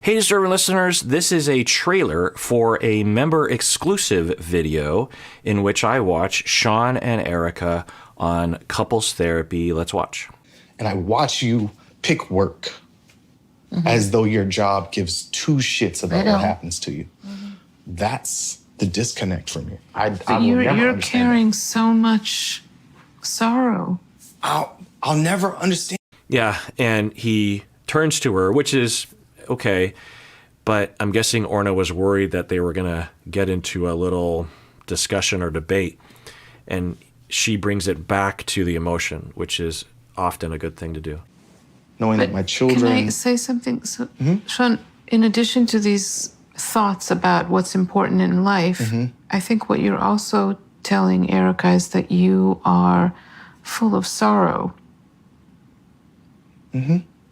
Hey, Deserving listeners, this is a trailer for a member-exclusive video in which I watch Sean and Erica on couples therapy. Let's watch. And I watch you pick work as though your job gives two shits about what happens to you. That's the disconnect for me. You're carrying so much sorrow. I'll never understand. Yeah, and he turns to her, which is okay, but I'm guessing Orna was worried that they were going to get into a little discussion or debate, and she brings it back to the emotion, which is often a good thing to do. Knowing that my children... Can I say something? So, Sean, in addition to these thoughts about what's important in life, I think what you're also telling Erica is that you are full of sorrow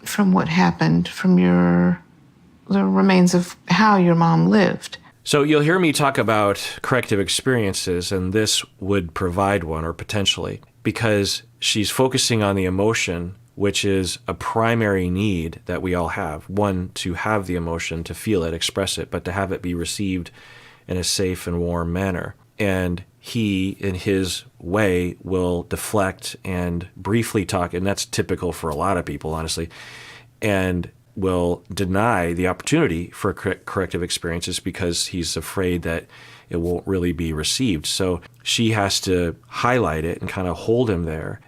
from what happened, from the remains of how your mom lived. So you'll hear me talk about corrective experiences, and this would provide one, or potentially, because she's focusing on the emotion, which is a primary need that we all have. One, to have the emotion, to feel it, express it, but to have it be received in a safe and warm manner. And he, in his way, will deflect and briefly talk, and that's typical for a lot of people, honestly, and will deny the opportunity for corrective experiences because he's afraid that it won't really be received. So she has to highlight it and kind of hold him there,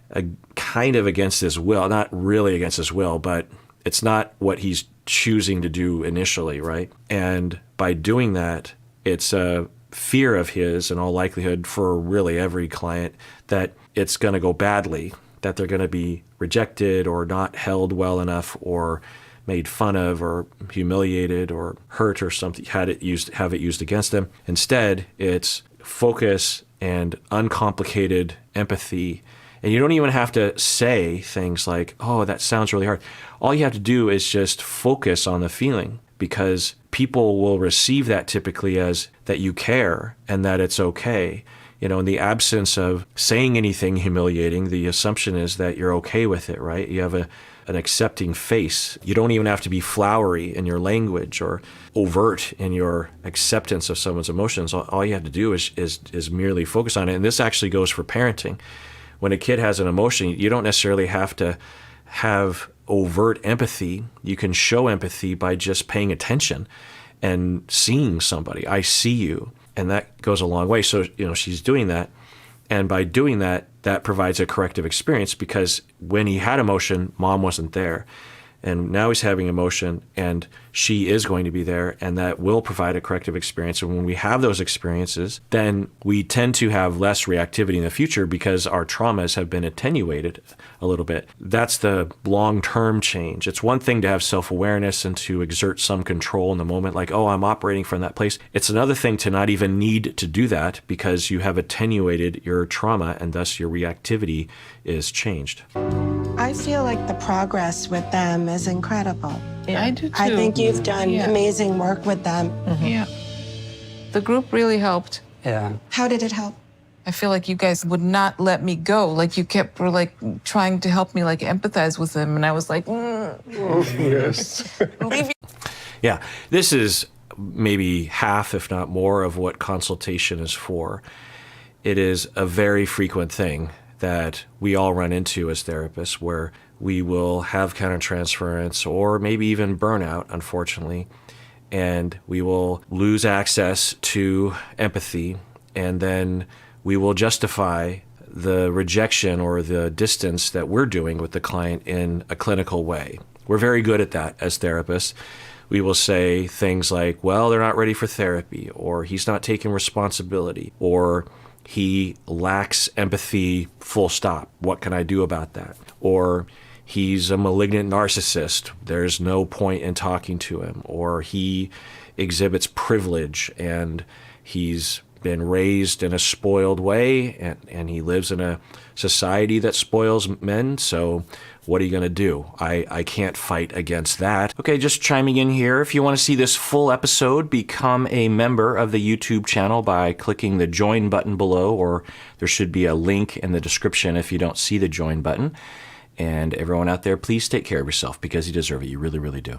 kind of against his will, not really against his will, but it's not what he's choosing to do initially, right? And by doing that, it's a fear of his, in all likelihood, for really every client, that it's going to go badly, that they're going to be rejected or not held well enough or made fun of or humiliated or hurt or something, have it used against them. Instead, it's focus and uncomplicated empathy. And you don't even have to say things like, oh, that sounds really hard. All you have to do is just focus on the feeling, because people will receive that typically as that you care and that it's okay. You know, in the absence of saying anything humiliating, the assumption is that you're okay with it, right? You have an accepting face. You don't even have to be flowery in your language or overt in your acceptance of someone's emotions. All you have to do is merely focus on it. And this actually goes for parenting. When a kid has an emotion, you don't necessarily have to have overt empathy. You can show empathy by just paying attention and seeing somebody. I see you. And that goes a long way. So, you know, she's doing that. And by doing that, that provides a corrective experience, because when he had emotion, mom wasn't there. And now he's having emotion, and she is going to be there, and that will provide a corrective experience. And when we have those experiences, then we tend to have less reactivity in the future because our traumas have been attenuated a little bit. That's the long-term change. It's one thing to have self-awareness and to exert some control in the moment, like, oh, I'm operating from that place. It's another thing to not even need to do that because you have attenuated your trauma, and thus your reactivity is changed. I feel like the progress with them is incredible. Yeah, I do too. I think you've done amazing work with them. Yeah. The group really helped. Yeah. How did it help? I feel like you guys would not let me go. Like, you kept trying to help me empathize with them, and I was like, Yes. leave you. Yeah, this is maybe half, if not more, of what consultation is for. It is a very frequent thing that we all run into as therapists, where we will have countertransference or maybe even burnout, unfortunately, and we will lose access to empathy, and then we will justify the rejection or the distance that we're doing with the client in a clinical way. We're very good at that as therapists. We will say things like, well, they're not ready for therapy, or he's not taking responsibility, or he lacks empathy, full stop. What can I do about that? Or he's a malignant narcissist. There's no point in talking to him. Or he exhibits privilege and he's been raised in a spoiled way, and he lives in a society that spoils men. So what are you going to do? I can't fight against that. Okay, just chiming in here. If you want to see this full episode, become a member of the YouTube channel by clicking the join button below, or there should be a link in the description if you don't see the join button. And everyone out there, please take care of yourself, because you deserve it. You really, really do.